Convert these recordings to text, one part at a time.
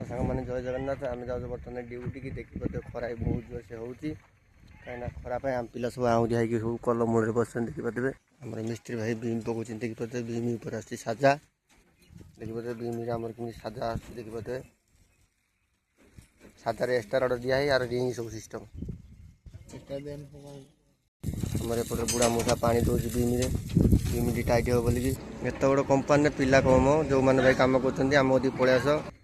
सांग मैंने जय जगन्नाथ आम जाऊँ बर्तमान ड्यूटी की देखी पाते खरा बहुत जोर से हो कहीं खराब आम पिला सब आउरिया सब कल मूल बस देखिपे आम मिस्त्री भाई बीम पकाउन देखिपे बीम ऊपर आस साजा देखिपे बीम आम कि साजा देखिपे साजार एक्सट्रा रड दिया यार रिंग सब सिस्टम आमर एपटे बुढ़ा मूसा पानी दौर बीम बीम टाइट हो बोलिकी एत बड़ कंपानी पिला कम जो मैंने भाई कम कर पलि आस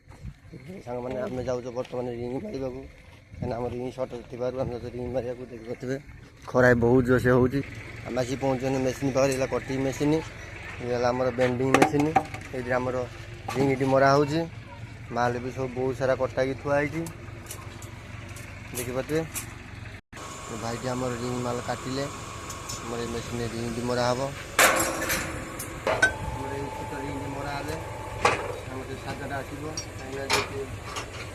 सांग मैंने आम जाऊँ बर्तमान रिंग मारे कहीं आम रिंग सर्ट थी आम रिंग मारे देखिपे खरा बहुत जोर से होम आसी पहुँचने मेसीन पाखे कटिंग मेसीन आम बेंडिंग मेसीन ये आम रिंग मरा हो माल भी सब बहुत सारा कटाई थुआई देखिपे भाई आम रिंग माल काटिले आम मेसीन रिंग मरा हम छोट रिंग मरा से साजाटा आसो कहीं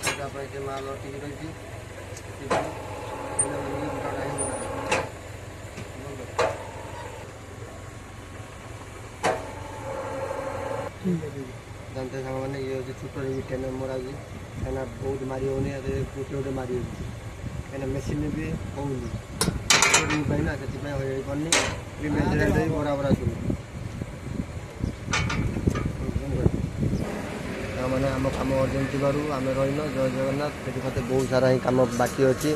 साजा से माल ठीक रही जानते साग मैंने ये हूँ छोट रिंग टेन मरा कहीं बहुत मारी होनी गोटे गोटे मारी हो कहीं मेसीन भी होनी रिंग पाइना से पानी बराबर आसुनी मैंने आम कम अर्जेंट थी आम रहीन जय जगन्नाथ देखिए बहुत सारा ही कम बाकी अच्छी